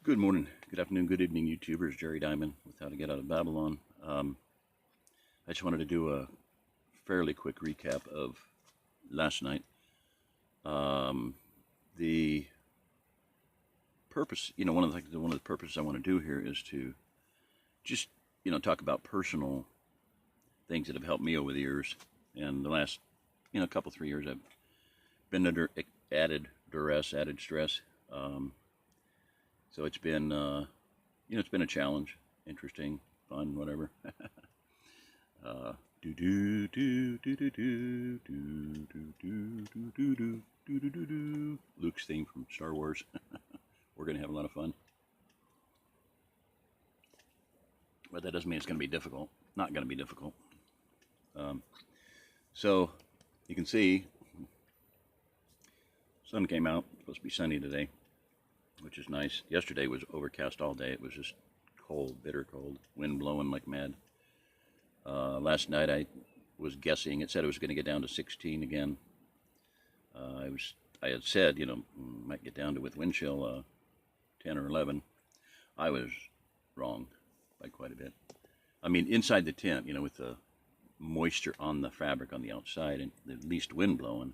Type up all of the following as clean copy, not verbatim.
Good morning, good afternoon, good evening, YouTubers. Jerry Diamond with How to Get Out of Babylon. I just wanted to do a fairly quick recap of last night. The purpose, one of the purposes I want to do here is to just, talk about personal things that have helped me over the years. And the last, couple 3 years, I've been under added duress, added stress. So it's been, it's been a challenge, interesting, fun, whatever. Do do do do do do do do do do do do do do do. Luke's theme from Star Wars. We're gonna have a lot of fun, but that doesn't mean it's gonna be difficult. Not gonna be difficult. Um, so you can see, sun came out. It's supposed to be sunny today, which is nice. Yesterday was overcast all day. It was just cold, bitter cold, wind blowing like mad. Last night I was guessing. It said it was going to get down to 16 again. I had said, might get down to with wind chill 10 or 11. I was wrong by quite a bit. I mean, inside the tent, with the moisture on the fabric on the outside and the least wind blowing,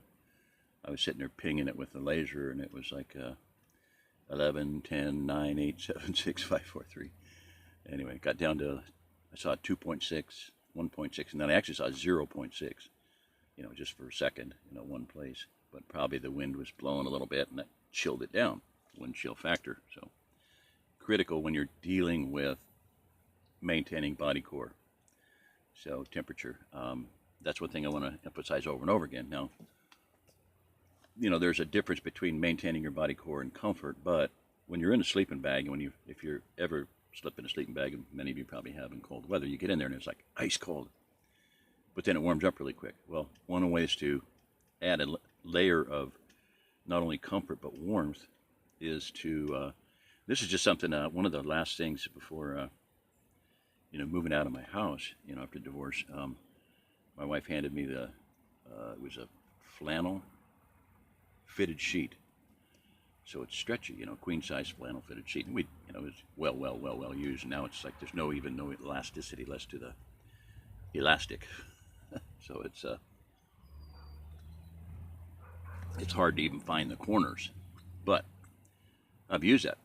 I was sitting there pinging it with the laser, and it was like 11, 10, 9, 8, 7, 6, 5, 4, 3. Anyway, it got down to, I saw 2.6, 1.6, and then I actually saw 0.6, just for a second, one place. But probably the wind was blowing a little bit, and that chilled it down, wind chill factor. So critical when you're dealing with maintaining body core. So temperature, that's one thing I want to emphasize over and over again. Now, there's a difference between maintaining your body core and comfort, but when you're in a sleeping bag, and if you're ever slip in a sleeping bag, and many of you probably have in cold weather, you get in there and it's like ice cold, but then it warms up really quick. Well, one of the ways to add a layer of not only comfort but warmth is to, this is just something, one of the last things before, moving out of my house, after divorce, my wife handed me it was a flannel fitted sheet. So it's stretchy, queen size flannel fitted sheet. And we, it was well used. And now it's like there's no elasticity left to the elastic. So it's hard to even find the corners. But I've used that,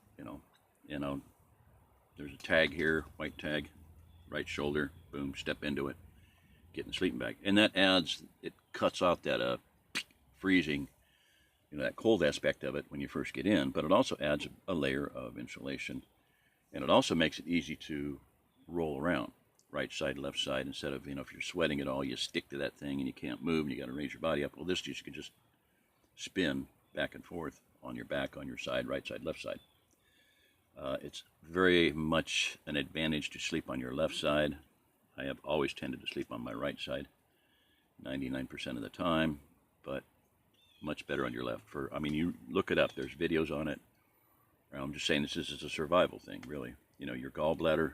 there's a tag here, white tag, right shoulder, boom, step into it, get in the sleeping bag. And that it cuts off that freezing, that cold aspect of it when you first get in, but it also adds a layer of insulation, and it also makes it easy to roll around, right side, left side, instead of, if you're sweating at all, you stick to that thing and you can't move and you got to raise your body up. Well, this you can just spin back and forth on your back, on your side, right side, left side. It's very much an advantage to sleep on your left side. I have always tended to sleep on my right side 99% of the time, but much better on your left. You look it up, there's videos on it. I'm just saying this is a survival thing, really. Your gallbladder,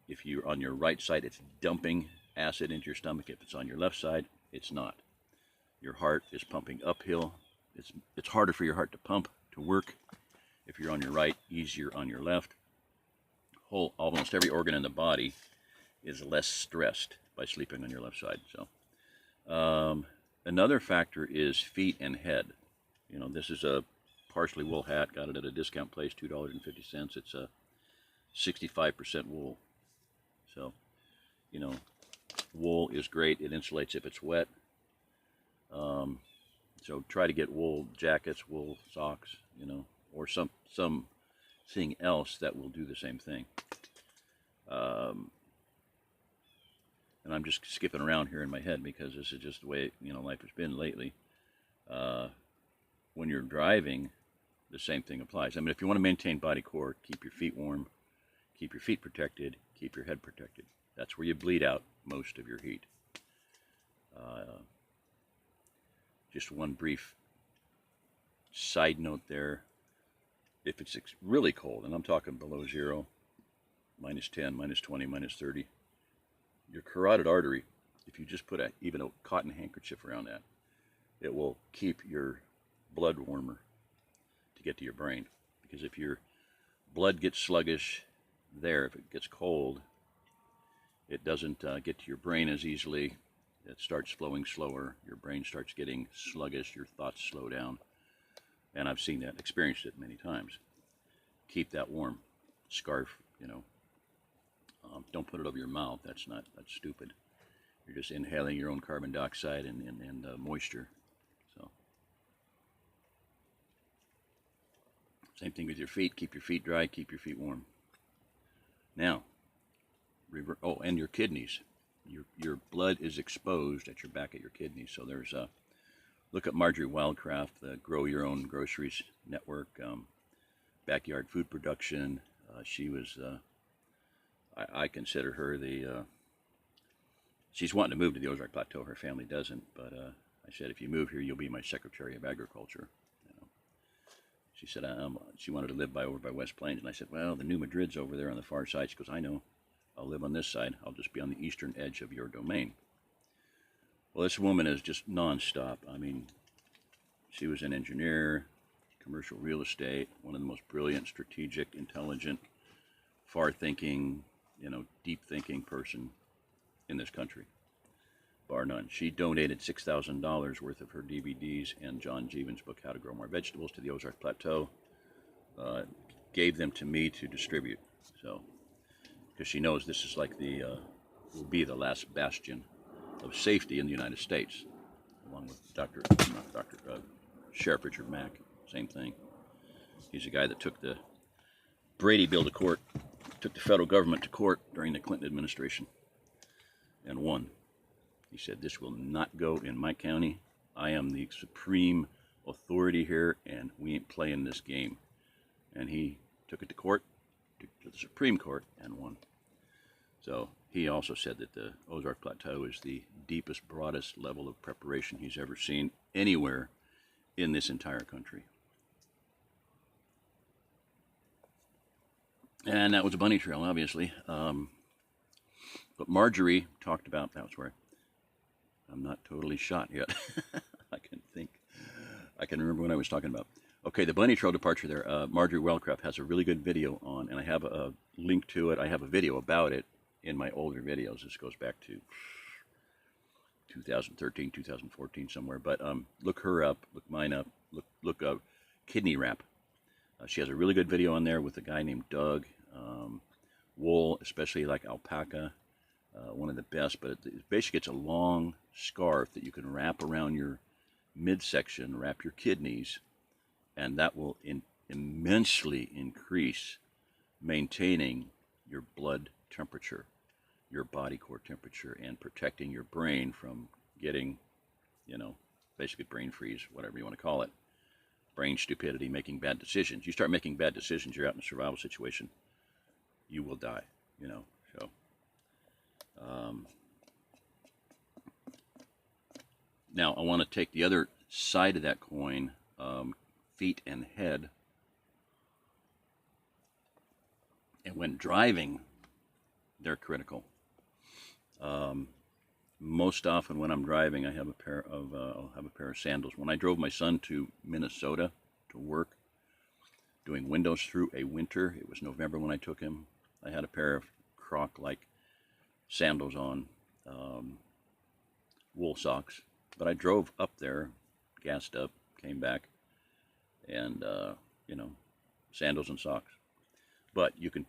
if you're on your right side, it's dumping acid into your stomach. If it's on your left side, it's not. Your heart is pumping uphill. It's harder for your heart to pump, to work. If you're on your right, easier on your left. Almost every organ in the body is less stressed by sleeping on your left side. So, another factor is feet and head. This is a partially wool hat. Got it at a discount place, $2.50. It's a 65% wool. So, wool is great. It insulates if it's wet. So try to get wool jackets, wool socks, or something else that will do the same thing. And I'm just skipping around here in my head because this is just the way, life has been lately. When you're driving, the same thing applies. If you want to maintain body core, keep your feet warm, keep your feet protected, keep your head protected. That's where you bleed out most of your heat. Just one brief side note there. If it's really cold, and I'm talking below zero, minus 10, minus 20, minus 30, your carotid artery, if you just put even a cotton handkerchief around that, it will keep your blood warmer to get to your brain. Because if you're blood gets sluggish there. If it gets cold, it doesn't get to your brain as easily. It starts flowing slower. Your brain starts getting sluggish. Your thoughts slow down. And I've seen that, experienced it many times. Keep that warm. Scarf, don't put it over your mouth. That's stupid. You're just inhaling your own carbon dioxide and moisture. So, same thing with your feet. Keep your feet dry. Keep your feet warm. Now, and your kidneys. Your blood is exposed at your back at your kidneys. So there's look at Marjorie Wildcraft, the Grow Your Own Groceries Network, backyard food production. She was, I consider her she's wanting to move to the Ozark Plateau. Her family doesn't, but I said, if you move here, you'll be my Secretary of Agriculture. She said she wanted to live over by West Plains, and I said, well, the New Madrid's over there on the far side. She goes, I know. I'll live on this side. I'll just be on the eastern edge of your domain. Well, this woman is just nonstop. I mean, she was an engineer, commercial real estate, one of the most brilliant, strategic, intelligent, far-thinking, deep-thinking person in this country, bar none. She donated $6,000 worth of her DVDs and John Jeevan's book, How to Grow More Vegetables, to the Ozark Plateau. Gave them to me to distribute. So, because she knows this is like will be the last bastion of safety in the United States, along with Sheriff Richard Mack. Same thing. He's a guy that took the Brady bill to court, took the federal government to court during the Clinton administration, and won. He said, this will not go in my county. I am the supreme authority here, and we ain't playing this game. And he took it to court, to the Supreme Court, and won. So he also said that the Ozark Plateau is the deepest, broadest level of preparation he's ever seen anywhere in this entire country. And that was a bunny trail, obviously. But Marjorie talked about, that was where I'm not totally shot yet. I can remember what I was talking about. Okay, the bunny trail departure there. Marjorie Wellcraft has a really good video on, and I have a link to it. I have a video about it in my older videos. This goes back to 2013, 2014, somewhere. But look her up, look mine up, look up kidney wrap. She has a really good video on there with a guy named Doug. Wool, especially like alpaca, one of the best. But basically, it's a long scarf that you can wrap around your midsection, wrap your kidneys, and that will immensely increase maintaining your blood temperature, your body core temperature, and protecting your brain from getting, basically brain freeze, whatever you want to call it, brain stupidity, making bad decisions. You start making bad decisions, you're out in a survival situation, you will die, so. Now, I want to take the other side of that coin, feet and head. And when driving, they're critical. Most often when I'm driving, I'll have a pair of sandals. When I drove my son to Minnesota to work, doing windows through a winter, it was November when I took him, I had a pair of Croc-like sandals on, wool socks. But I drove up there, gassed up, came back, and, sandals and socks. But you can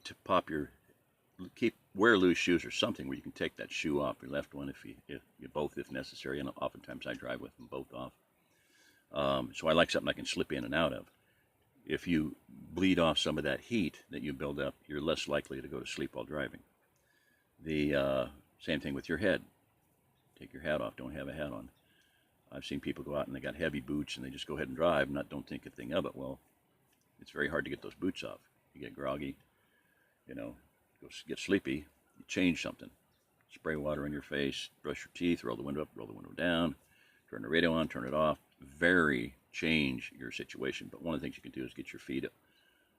wear loose shoes or something where you can take that shoe off, your left one if necessary, and oftentimes I drive with them both off. So I like something I can slip in and out of. If you bleed off some of that heat that you build up, you're less likely to go to sleep while driving. The same thing with your head. Take your hat off, don't have a hat on. I've seen people go out and they got heavy boots and they just go ahead and drive and don't think a thing of it. Well, it's very hard to get those boots off. You get groggy, get sleepy, you change something. Spray water in your face, brush your teeth, roll the window up, roll the window down, turn the radio on, turn it off. Change your situation. But one of the things you can do is get your feet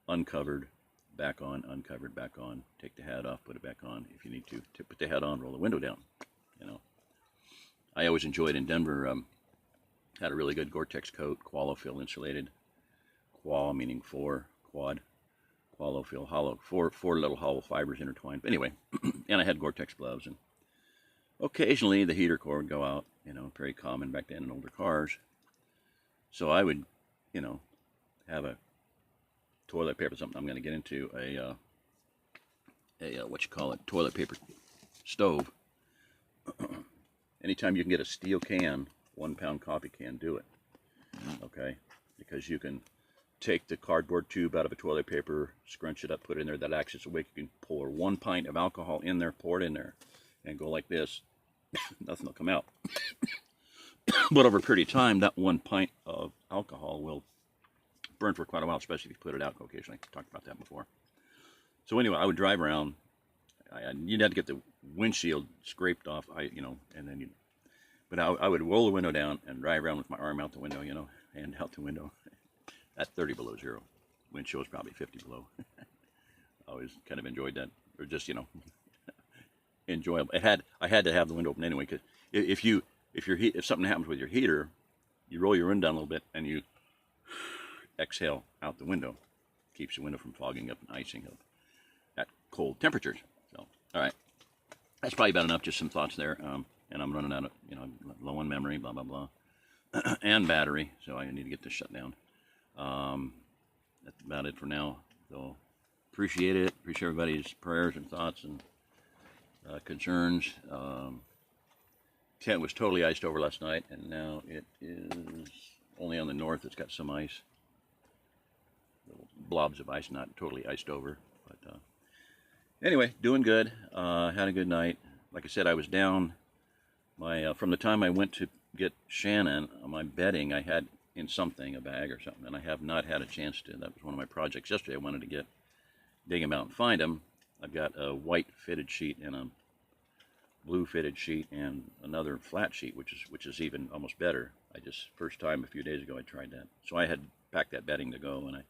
uncovered, back on, uncovered, back on. Take the hat off, put it back on. If you need to put the hat on, roll the window down. I always enjoyed in Denver, had a really good Gore-Tex coat, Qualifil insulated. Qual meaning quad wallow feel hollow, four little hollow fibers intertwined. But anyway, and I had Gore-Tex gloves, and occasionally the heater core would go out, you know, very common back then in older cars. So I would, you know, have a toilet paper, something I'm going to get into, what you call it, toilet paper stove. Anytime you can get a steel can, 1 pound coffee can, do it. Okay, because you can take the cardboard tube out of a toilet paper, scrunch it up, put it in there. That acts as a wick. You can pour 1 pint of alcohol in there, pour it in there, and go like this. Nothing will come out. But over a period of time, that 1 pint of alcohol will burn for quite a while, especially if you put it out occasionally. I talked about that before. So anyway, I would drive around. You'd have to get the windshield scraped off, you know, and then but I would roll the window down and drive around with my arm out the window, you know, hand out the window at 30 below zero. Wind chill was probably 50 below. I always kind of enjoyed that, or just, you know, enjoyable. I had to have the window open anyway, because if something happens with your heater, you roll your window down a little bit and you exhale out the window. Keeps the window from fogging up and icing up at cold temperatures. So, all right, that's probably about enough. Just some thoughts there. And I'm running out of, you know, low on memory, blah blah blah, and battery. So I need to get this shut down. That's about it for now. So appreciate it. Appreciate everybody's prayers and thoughts and concerns. Tent was totally iced over last night, and now it is only on the north. It's got some ice, little blobs of ice, not totally iced over. But anyway, doing good. Had a good night. Like I said, I was down. From the time I went to get Shannon, my bedding I had in something, a bag or something, and I have not had a chance to. That was one of my projects yesterday. I wanted to dig them out and find them. I've got a white fitted sheet and a blue fitted sheet and another flat sheet, which is even almost better. First time a few days ago I tried that. So I had packed that bedding to go, and I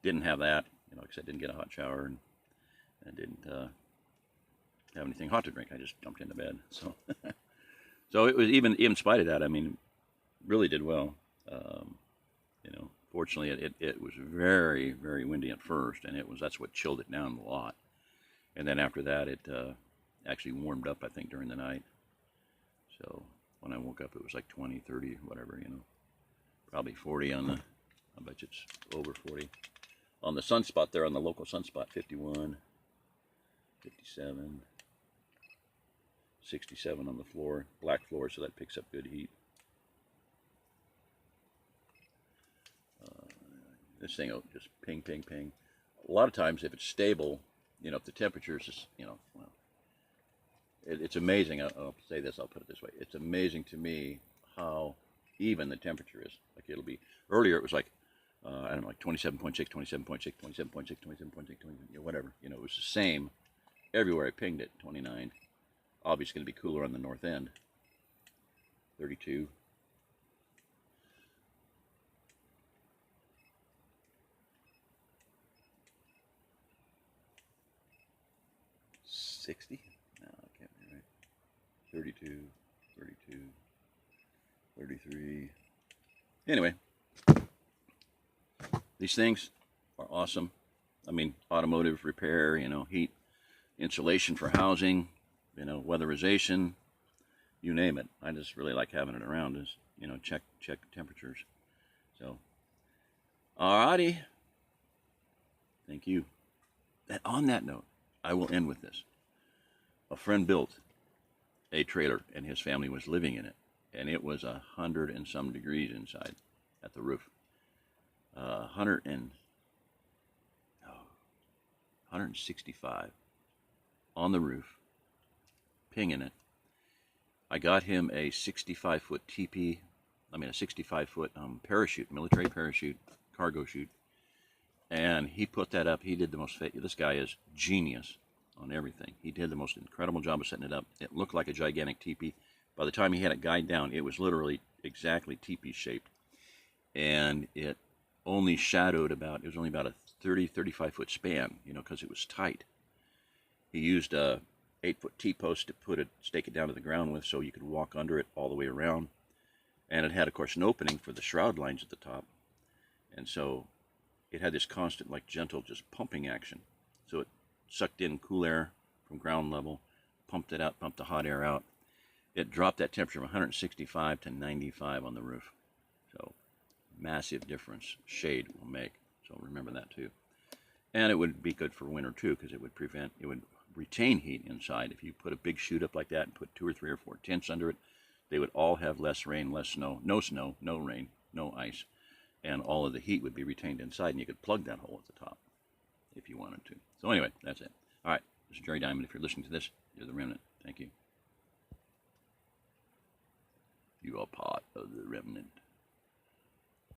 didn't have that, you know, because I didn't get a hot shower and I didn't have anything hot to drink. I just jumped into bed. So so it was even in spite of that, I mean, really did well. You know, fortunately it was very, very windy at first, and that's what chilled it down a lot. And then after that, it actually warmed up, I think, during the night. So when I woke up, it was like 20, 30, whatever, you know, probably 40 on the, I bet it's over 40. On the sunspot there, on the local sunspot, 51, 57, 67 on the floor, black floor, so that picks up good heat. This thing will just ping, ping, ping. A lot of times, if it's stable, you know, if the temperature is just, you know, well, it's amazing. I'll say this, I'll put it this way. It's amazing to me how even the temperature is. Like it'll be, earlier it was like, I don't know, like 27.6, 27.6, 27.6, 27.6, 27, whatever. You know, it was the same everywhere I pinged it, 29. Obviously going to be cooler on the north end, 32. $60? No, I can't be right. 32, 32, 33. Anyway, these things are awesome. I mean, automotive repair, you know, heat, insulation for housing, you know, weatherization, you name it. I just really like having it around. Is, you know, check temperatures. So, alrighty. Thank you. And on that note, I will end with this. A friend built a trailer, and his family was living in it, and it was 100 and some degrees inside at the roof. 165 on the roof, pinging it. I got him a 65-foot teepee, a 65-foot parachute, military parachute, cargo chute, and he put that up. He did the most, this guy is genius on everything. He did the most incredible job of setting it up. It looked like a gigantic teepee. By the time he had it guyed down, it was literally exactly teepee shaped, and it only shadowed about, it was only about a 35 foot span, you know, because it was tight. He used a 8-foot T-post to stake it down to the ground with, so you could walk under it all the way around. And it had, of course, an opening for the shroud lines at the top. And so it had this constant, like gentle, just pumping action. So it sucked in cool air from ground level, pumped it out, pumped the hot air out. It dropped that temperature from 165 to 95 on the roof. So massive difference shade will make. So remember that too. And it would be good for winter too, because it would retain heat inside. If you put a big chute up like that and put 2 or 3 or 4 tents under it, they would all have less rain, less snow, no rain, no ice, and all of the heat would be retained inside, and you could plug that hole at the top if you wanted to. So anyway, that's it. All right, this is Jerry Diamond. If you're listening to this, you're the remnant. Thank you. You are part of the remnant.